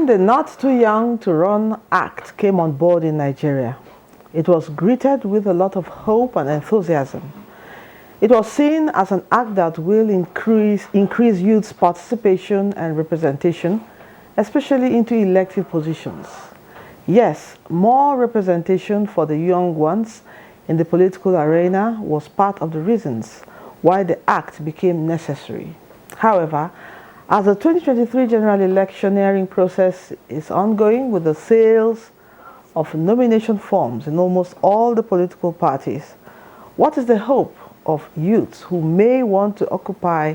the Not Too Young to Run Act came on board in Nigeria, it was greeted with a lot of hope and enthusiasm. It was seen as an act that will increase youth's participation and representation, especially into elective positions. Yes, more representation for the young ones in the political arena was part of the reasons why the act became necessary. However, as the 2023 general electioneering process is ongoing with the sales of nomination forms in almost all the political parties, what is the hope of youths who may want to occupy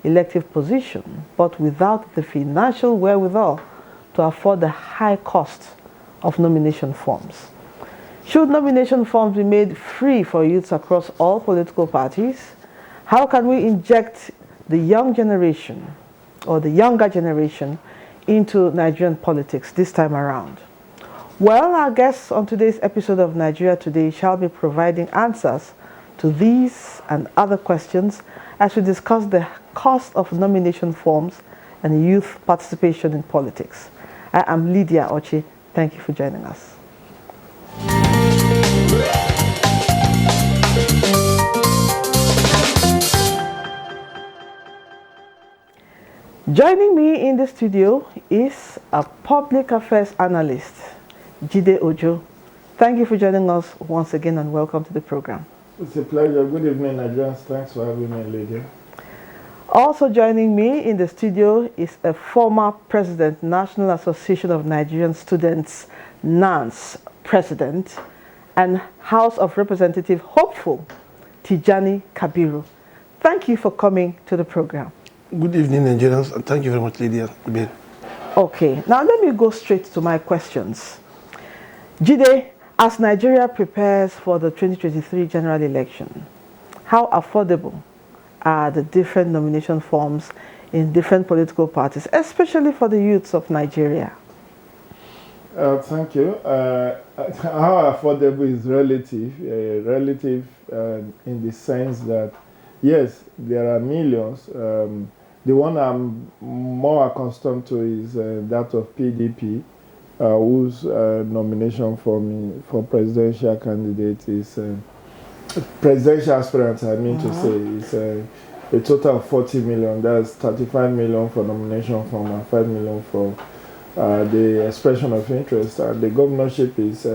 elective position but without the financial wherewithal to afford the high cost of nomination forms? Should nomination forms be made free for youths across all political parties? How can we inject the young generation or the younger generation into Nigerian politics this time around? Well, our guests on today's episode of Nigeria Today shall be providing answers to these and other questions as we discuss the cost of nomination forms and youth participation in politics. I am Lydia Ochi. Thank you for joining us. Joining me in the studio is a public affairs analyst, Jide Ojo. Thank you for joining us once again and welcome to the program. It's a pleasure. Good evening, Nigerians. Thanks for having me, Lydia. Also joining me in the studio is a former president, National Association of Nigerian Students, NANS president, and House of Representative hopeful, Tijani Kabiru. Thank you for coming to the program. Good evening, Nigerians, and thank you very much, Lydia. Okay, now let me go straight to my questions. Jide, as Nigeria prepares for the 2023 general election, how affordable are the different nomination forms in different political parties, especially for the youths of Nigeria? Thank you. How affordable is relative, in the sense that, yes, there are millions. The one I'm more accustomed to is that of PDP, whose nomination for presidential candidate is presidential aspirant, I mean to say, is a total of 40 million. That's 35 million for nomination form and 5 million for the expression of interest. And the governorship is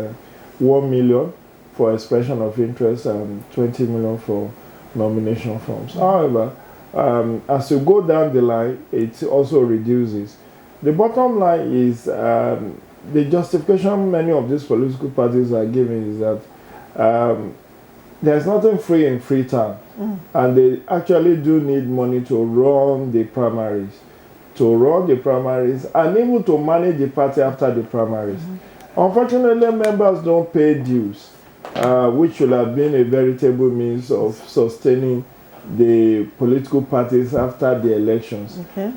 1 million for expression of interest and 20 million for nomination forms. However, as you go down the line, it also reduces. The bottom line is the justification many of these political parties are giving is that there's nothing free in Freetown, and they actually do need money to run the primaries, and even to manage the party after the primaries. Unfortunately, members don't pay dues, which should have been a veritable means of sustaining the political parties after the elections. Okay.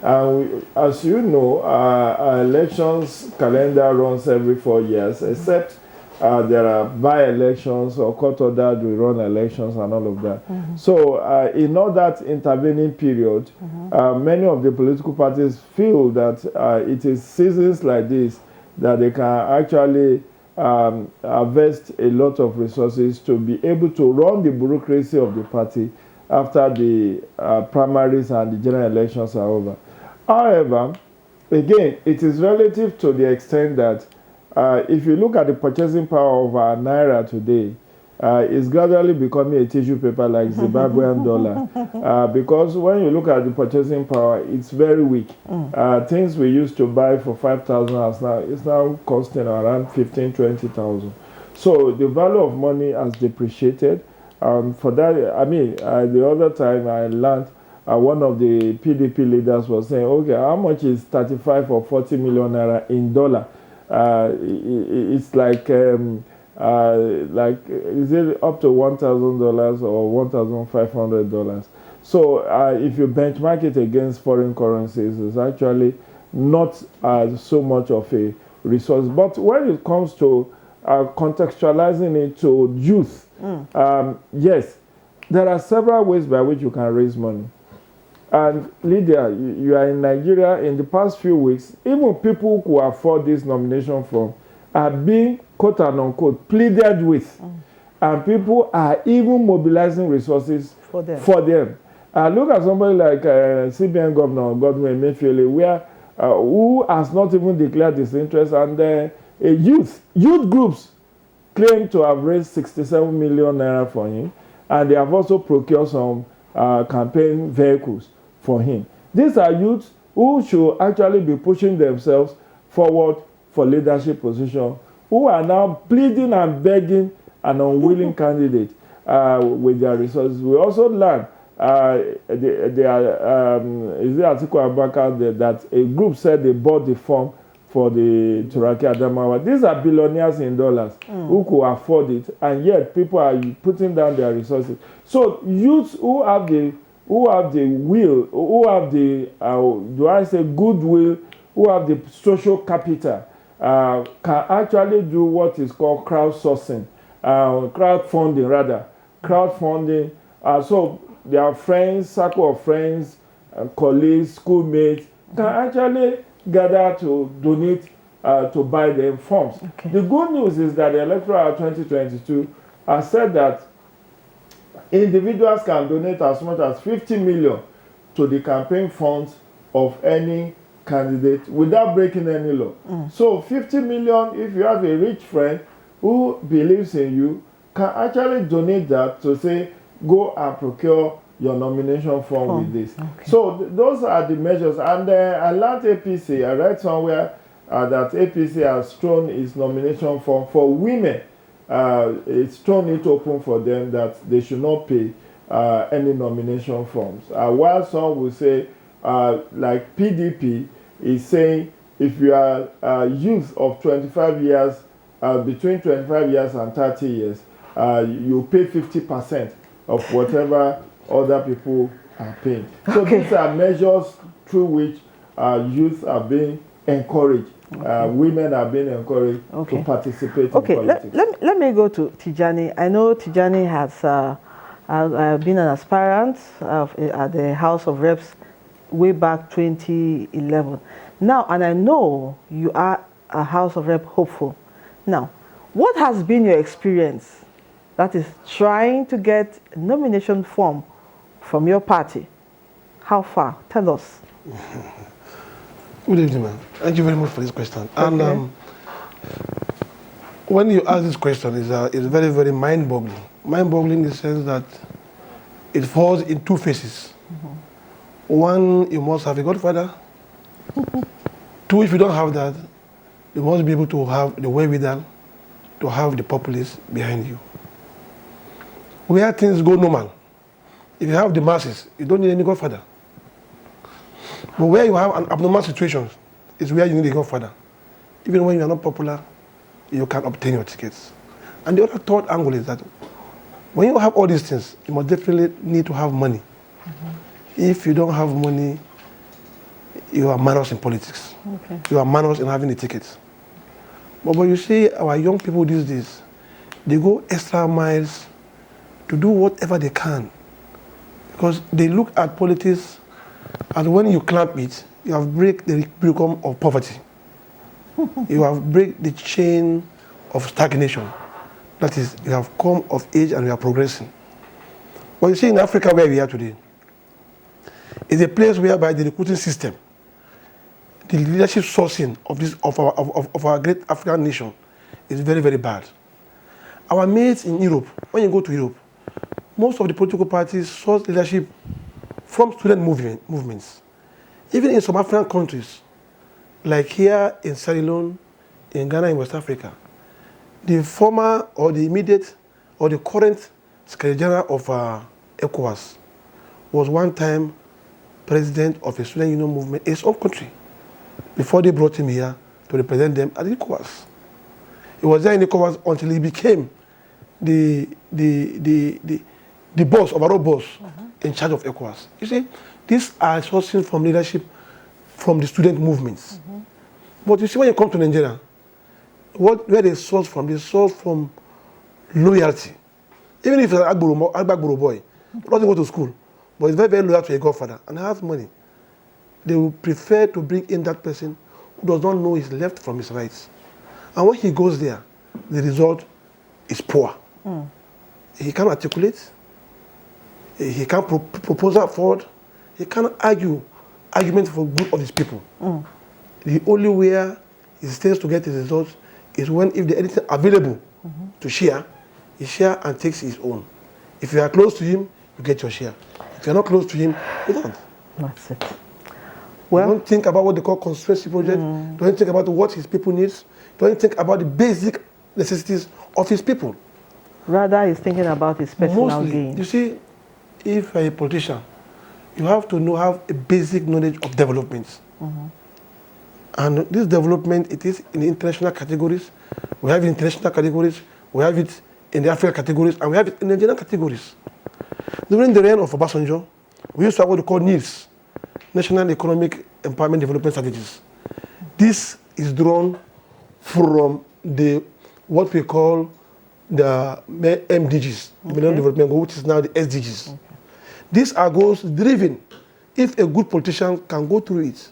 As you know, our elections calendar runs every 4 years, except there are by-elections or court-ordered rerun elections and all of that. So in all that intervening period, many of the political parties feel that it is seasons like this that they can actually invest a lot of resources to be able to run the bureaucracy of the party after the primaries and the general elections are over. However, again, it is relative to the extent that if you look at the purchasing power of our naira today, it's gradually becoming a tissue paper like Zimbabwean dollar. Because when you look at the purchasing power, it's very weak. Things we used to buy for 5,000 is now costing around 15,000, 20,000. So the value of money has depreciated. For that, I mean, the other time I learned one of the PDP leaders was saying, okay, how much is 35 or 40 million naira in dollar? It's like is it up to $1,000 or $1,500? So if you benchmark it against foreign currencies, it's actually not so much of a resource. But when it comes to contextualizing it to youth, yes, there are several ways by which you can raise money. And Lydia, you are in Nigeria. In the past few weeks, even people who afford this nomination form are being, quote and unquote, pleaded with. And people are even mobilizing resources for them. Look at somebody like CBN Governor Godwin Emefiele, where who has not even declared his interest, and youth groups claim to have raised 67 million naira for him, and they have also procured some campaign vehicles for him. These are youths who should actually be pushing themselves forward for leadership position, who are now pleading and begging an unwilling candidate with their resources. We also learned is it Atiku Abubakar that a group said they bought the form for the Turaki Adamawa. These are billionaires in dollars who could afford it, and yet people are putting down their resources. So youths who have the will, who have the do I say goodwill, who have the social capital, can actually do what is called crowdsourcing, crowdfunding. So their friends, circle of friends, colleagues, schoolmates can actually gather to donate to buy them forms. Okay. The good news is that the Electoral 2022 has said that individuals can donate as much as 50 million to the campaign funds of any candidate without breaking any law. So 50 million, if you have a rich friend who believes in you, can actually donate that to say, go and procure your nomination form with this. Okay. So those are the measures. And I learned APC, I read somewhere that APC has thrown its nomination form for women. It's thrown it open for them that they should not pay any nomination forms. While some will say, like PDP is saying, if you are youth of 25 years, between 25 years and 30 years, you pay 50% of whatever other people are paying. So these are measures through which youth are being encouraged. Women are being encouraged to participate in politics. Let me go to Tijani. I know Tijani has been an aspirant at the House of Reps way back 2011. Now, and I know you are a House of Rep hopeful. Now, what has been your experience, that is trying to get a nomination form from your party? How far? Tell us. Good evening, ma'am. Thank you very much for this question. Okay. And when you ask this question, it's very, very mind-boggling. Mind-boggling in the sense that it falls in two phases. One, you must have a godfather. Two, if you don't have that, you must be able to have the wherewithal to have the populace behind you. Where things go normal, if you have the masses, you don't need any godfather. But where you have an abnormal situation is where you need a godfather. Even when you are not popular, you can obtain your tickets. And the other third angle is that when you have all these things, you must definitely need to have money. If you don't have money, you are managed in politics. Okay. You are managed in having the tickets. But you see, our young people these days, they go extra miles to do whatever they can. Because they look at politics as when you clamp it, you have break the equilibrium of poverty. You have break the chain of stagnation. That is, you have come of age and you are progressing. But you see in Africa where we are today, it's a place whereby the recruiting system, the leadership sourcing of our great African nation is very, very bad. Our mates in Europe, when you go to Europe, most of the political parties source leadership from student movements. Even in some African countries, like here in Sierra Leone, in Ghana, in West Africa, the former or the immediate or the current Secretary General of ECOWAS was one time president of a student union movement in his own country before they brought him here to represent them at ECOWAS. He was there in ECOWAS until he became the boss, overall boss, in charge of ECOWAS. You see, these are sourcing from leadership from the student movements. But you see, when you come to Nigeria, where they source from loyalty. Even if it's an Agbagboro boy, doesn't go to school, but is very, very loyal to a godfather and has money, they will prefer to bring in that person who does not know his left from his right. And when he goes there, the result is poor. He can't articulate, he can't propose that forward, he can't argue argument for good of his people. The only way he stands to get his results is when, if there's anything available to share, he share and takes his own. If you are close to him, you get your share. If you're not close to him, you don't. That's it. Well, don't think about what they call conspiracy project. Don't think about what his people needs. Don't think about the basic necessities of his people. Rather, he's thinking about his personal Mostly, gain. you see, if you're a politician, you have to have a basic knowledge of development. And this development, it is in the international categories. We have it in international categories. We have it in the African categories, and we have it in the Nigerian categories. During the reign of Obasanjo, we used to have what we call NEES, National Economic Empowerment Development Strategies. This is drawn from what we call the MDGs, Millennium Development Goal, which is now the SDGs. These are goals driven. If a good politician can go through it,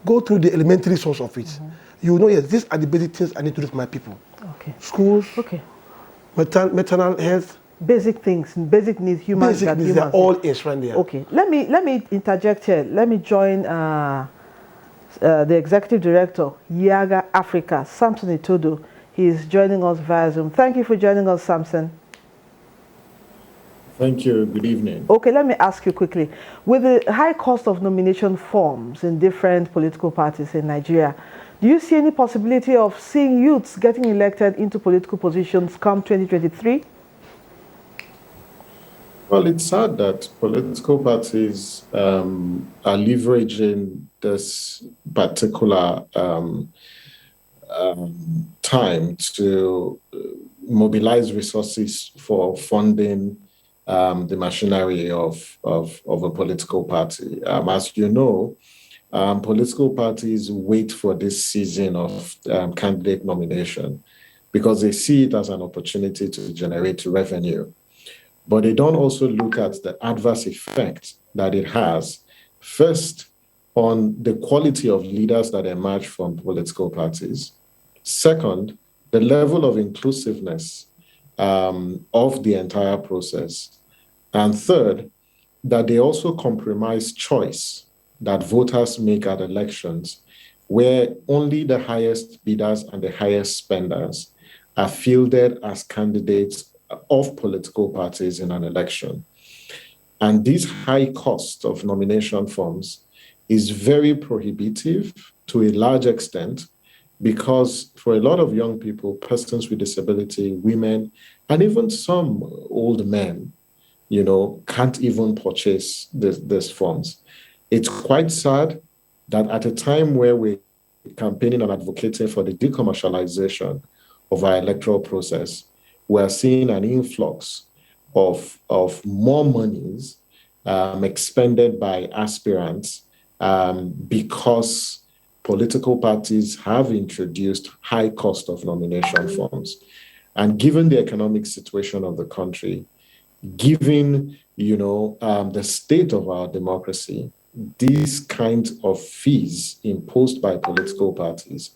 go through the elementary source of it, you will know, yes, these are the basic things I need to do for my people. Schools, maternal health, basic things, basic needs, basic needs, they're all enshrined there. Okay, let me interject here. Let me join the executive director, Yiaga Africa, Samson Itodo. He is joining us via Zoom. Thank you for joining us, Samson. Thank you. Good evening. Okay, let me ask you quickly. With the high cost of nomination forms in different political parties in Nigeria, do you see any possibility of seeing youths getting elected into political positions come 2023? Well, it's sad that political parties are leveraging this particular time to mobilize resources for funding the machinery of a political party. As you know, political parties wait for this season of candidate nomination because they see it as an opportunity to generate revenue. But they don't also look at the adverse effect that it has, first, on the quality of leaders that emerge from political parties. Second, the level of inclusiveness of the entire process. And third, that they also compromise choice that voters make at elections, where only the highest bidders and the highest spenders are fielded as candidates of political parties in an election. And this high cost of nomination forms is very prohibitive to a large extent, because for a lot of young people, persons with disability, women, and even some old men, can't even purchase these forms. It's quite sad that at a time where we're campaigning and advocating for the decommercialization of our electoral process, we're seeing an influx of more monies expended by aspirants because political parties have introduced high cost of nomination forms. And given the economic situation of the country, given the state of our democracy, these kinds of fees imposed by political parties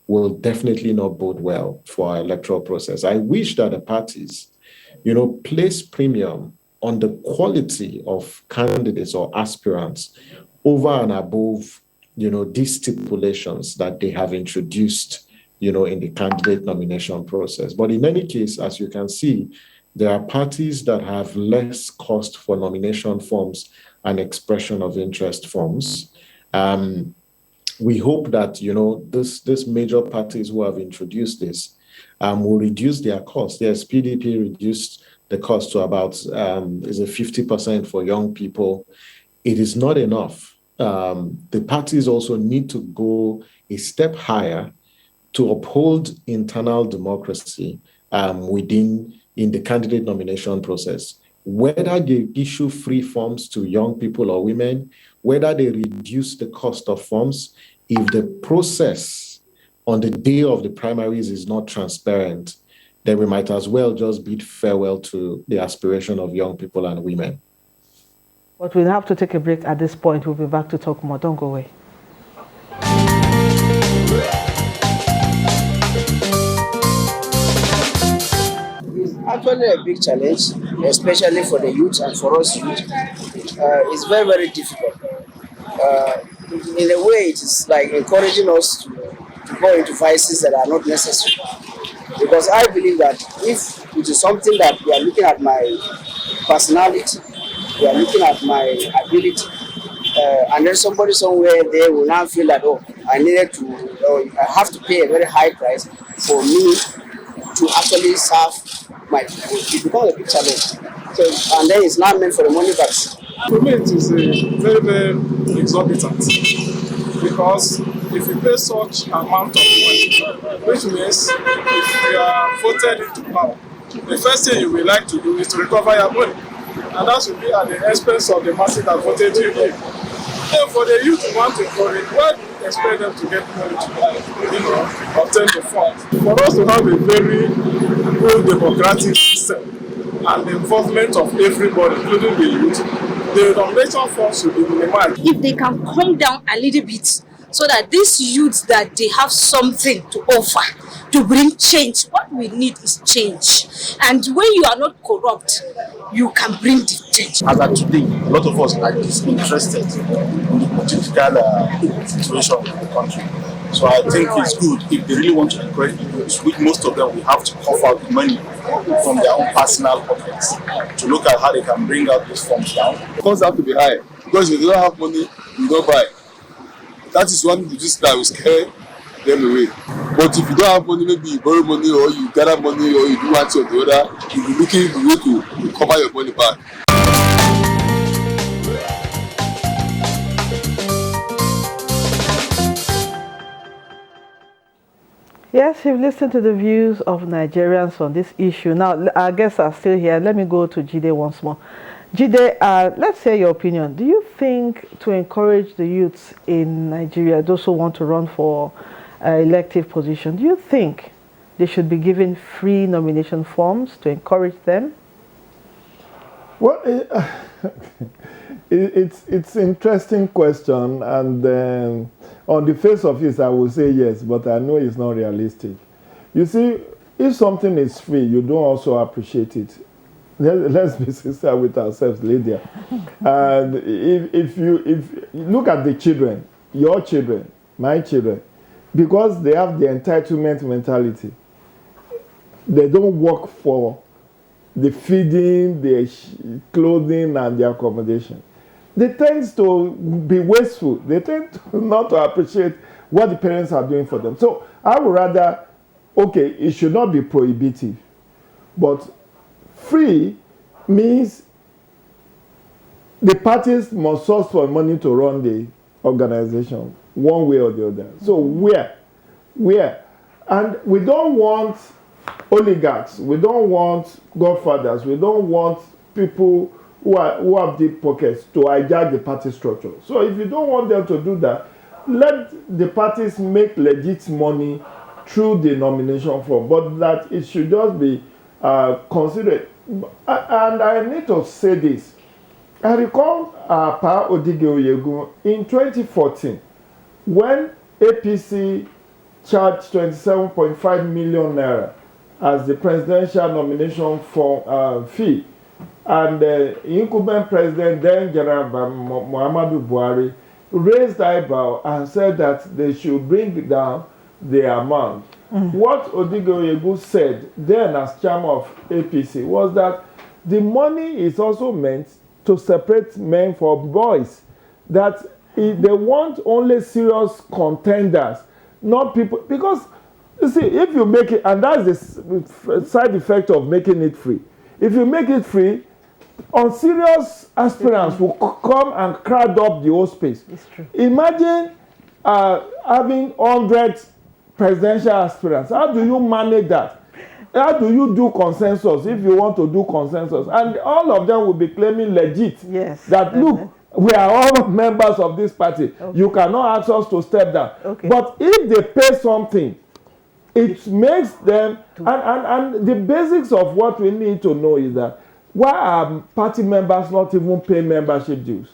will definitely not bode well for our electoral process. I wish that the parties, place premium on the quality of candidates or aspirants over and above, these stipulations that they have introduced, in the candidate nomination process. But in any case, as you can see, there are parties that have less cost for nomination forms and expression of interest forms. We hope that, this major parties who have introduced this will reduce their cost. Yes, PDP reduced the cost to about 50% for young people. It is not enough. The parties also need to go a step higher to uphold internal democracy in the candidate nomination process. Whether they issue free forms to young people or women, whether they reduce the cost of forms, if the process on the day of the primaries is not transparent, then we might as well just bid farewell to the aspiration of young people and women. But we'll have to take a break at this point. We'll be back to talk more. Don't go away. It's actually a big challenge, especially for the youth and for us youth. It's very, very difficult. In a way, it is like encouraging us to go into vices that are not necessary. Because I believe that if it is something that we are looking at my personality, we are looking at my ability, and then somebody somewhere there will now feel that, oh, I needed to, I have to pay a very high price for me to actually serve my people. It becomes a big challenge. So, and then it's not meant for the money back. For me, it is very, very exorbitant, because if you pay such amount of money, which means if you are voted into power, the first thing you will like to do is to recover your money, and that should be at the expense of the masses that voted you in. Then for the youth who want to encourage, why do you expect them to get money to obtain the funds? For us to have a very good democratic system and the involvement of everybody, including the youth, the nomination funds should be minimized. If they can come down a little bit, so that these youths, that they have something to offer to bring change. What we need is change. And when you are not corrupt, you can bring the change. As of today, a lot of us are disinterested in the political situation in the country. So I think it's good if they really want to encourage the youth, which most of them will have to cough out money from their own personal pockets to look at how they can bring out these funds down. The costs have to be high, because if you don't have money, you don't buy. That is one disease that will scare them away. But if you don't have money, maybe you borrow money or you gather money or you do one thing or the other, you'll be looking for a way to cover your money back. Yes, you've listened to the views of Nigerians on this issue. Now, our guests are still here. Let me go to Jide once more. Jide, let's hear your opinion. Do you think to encourage the youths in Nigeria, those who want to run for elective position, do you think they should be given free nomination forms to encourage them? Well, it's an interesting question, and on the face of it, I will say yes, but I know it's not realistic. You see, if something is free, you don't also appreciate it. Let's be sincere with ourselves, Lydia. And if you look at the children, your children, my children, because they have the entitlement mentality, they don't work for the feeding, the clothing, and the accommodation. They tend to be wasteful. They tend to not to appreciate what the parents are doing for them. So I would rather, okay, it should not be prohibitive, but free means the parties must source for money to run the organization one way or the other. So where? And we don't want oligarchs, we don't want godfathers, we don't want people who have deep pockets to hijack the party structure. So if you don't want them to do that, let the parties make legit money through the nomination form, but that it should just be considered. And I need to say this. I recall Pa Odige Oyegun in 2014, when APC charged 27.5 million naira as the presidential nomination for fee. And the incumbent president, then General Muhammadu Buhari, raised eyebrow and said that they should bring down the amount. What Odige Oyegun said then as chairman of APC was that the money is also meant to separate men from boys. That they want only serious contenders, not people. Because, you see, if you make it, and that's the side effect of making it free. If you make it free, unserious aspirants will come and crowd up the whole space. It's true. Imagine having 100 presidential aspirants. How do you manage that? How do you do consensus if you want to do consensus? And all of them will be claiming legit. Yes. That look, we are all members of this party. Okay. You cannot ask us to step down. Okay. But if they pay something, it makes them, and the basics of what we need to know is that Why are party members not even paying membership dues?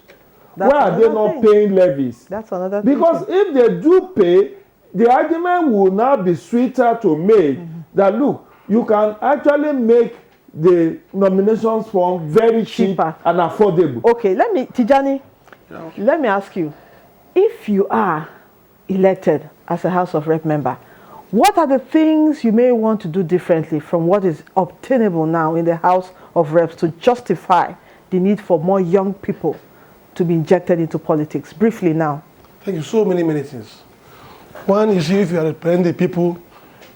That's Why are they another not thing. paying levies? That's another thing. Because if they do pay, the argument will now be sweeter to make that look, you can actually make the nominations form very cheap Cheaper. and affordable. Okay, Tijani, let me ask you, if you are elected as a House of Rep member, what are the things you may want to do differently from what is obtainable now in the House of Reps to justify the need for more young people to be injected into politics? Briefly now. Thank you. So many things. One, you see, if you are representing the people,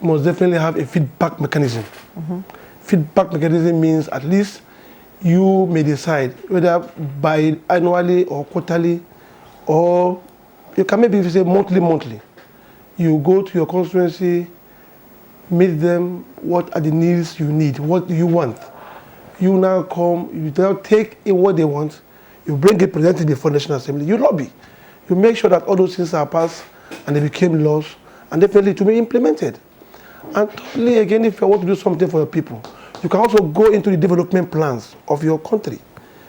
you must definitely have a feedback mechanism. Feedback mechanism means at least you may decide whether by annually or quarterly, or you can maybe say monthly. You go to your constituency, meet them, what are the needs you need, what do you want? You now come, you now take in what they want, you bring it, present it before National Assembly, you lobby. You make sure that all those things are passed and they became laws, and definitely to be implemented. And thirdly, again, if you want to do something for your people, you can also go into the development plans of your country.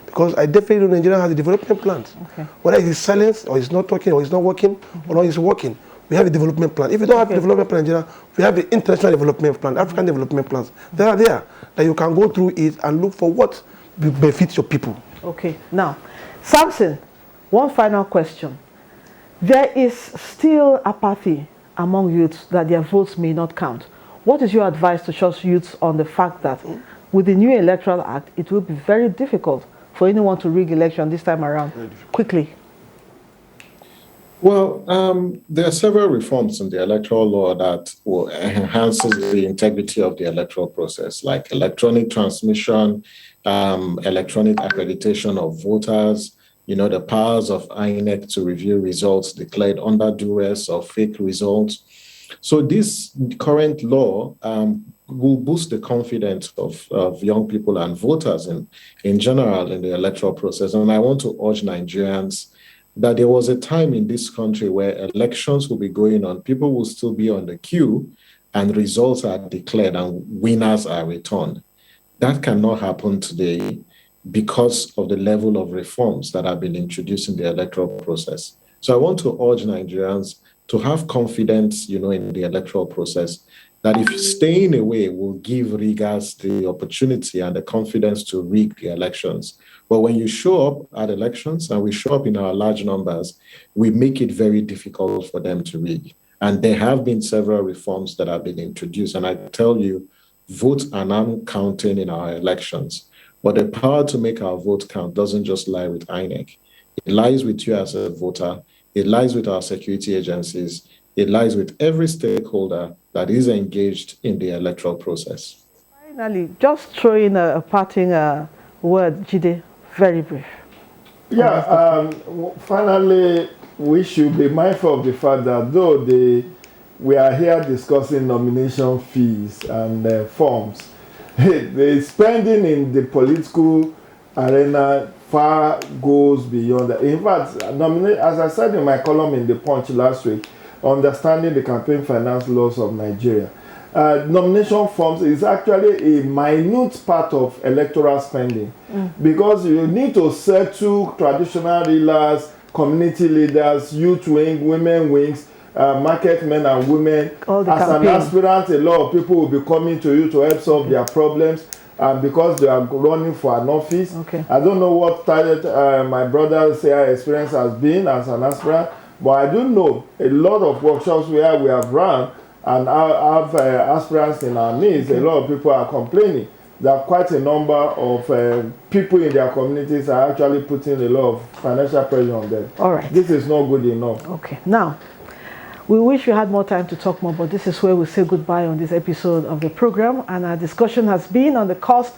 Because I definitely know Nigeria has the development plans. Okay. Whether it's silenced, or it's not talking, or it's not working, or not it's working, we have a development plan. If you don't have a development plan in Nigeria, we have the international development plan, African development plans. They are there, that you can go through it and look for what benefits your people. Okay, now, Samson, one final question. There is still apathy among youths that their votes may not count. What is your advice to church youths on the fact that with the new Electoral Act, it will be very difficult for anyone to rig election this time around? Quickly. Well, there are several reforms in the electoral law that will enhances the integrity of the electoral process, like electronic transmission, electronic accreditation of voters, the powers of INEC to review results declared under duress or fake results. So this current law will boost the confidence of young people and voters in general in the electoral process. And I want to urge Nigerians that there was a time in this country where elections will be going on, people will still be on the queue, and results are declared and winners are returned. That cannot happen today because of the level of reforms that have been introduced in the electoral process. So I want to urge Nigerians to have confidence, in the electoral process, that if staying away will give riggers the opportunity and the confidence to rig the elections. But when you show up at elections, and we show up in our large numbers, we make it very difficult for them to rig. And there have been several reforms that have been introduced. And I tell you, votes are now counting in our elections. But the power to make our vote count doesn't just lie with INEC. It lies with you as a voter. It lies with our security agencies. It lies with every stakeholder that is engaged in the electoral process. Finally, just throw in a parting word, Jide, very brief. Yeah, finally, we should be mindful of the fact that though we are here discussing nomination fees and forms, the spending in the political arena far goes beyond that. In fact, as I said in my column in The Punch last week, Understanding the Campaign Finance Laws of Nigeria, nomination forms is actually a minute part of electoral spending because you need to settle traditional rulers, community leaders, youth wing, women wings, market men and women. As an aspirant, a lot of people will be coming to you to help solve their problems because they are running for an office. Okay. I don't know what my brother's experience has been as an aspirant, but I do know a lot of workshops where we have run and have aspirants in our midst. A lot of people are complaining that quite a number of people in their communities are actually putting a lot of financial pressure on them. All right. This is not good enough. Okay. Now, we wish we had more time to talk more, but this is where we say goodbye on this episode of the program. And our discussion has been on the cost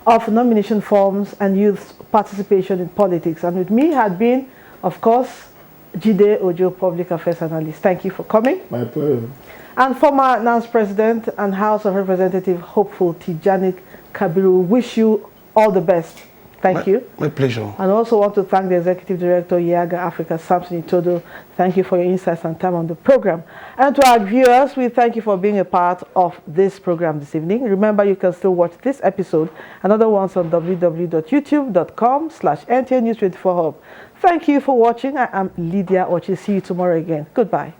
of nomination forms and youth participation in politics. And with me had been, of course, Jide Ojo, Public Affairs Analyst. Thank you for coming. My pleasure. And former NANS President and House of Representative Hopeful Tijani Kabiru, wish you all the best Thank you. My pleasure. And I also want to thank the Executive Director, Yaga Africa, Samson Itodo. Thank you for your insights and time on the program. And to our viewers, we thank you for being a part of this program this evening. Remember, you can still watch this episode and other ones on www.youtube.com/NTA News 24 Hub. Thank you for watching. I am Lydia Ochi. See you tomorrow again. Goodbye.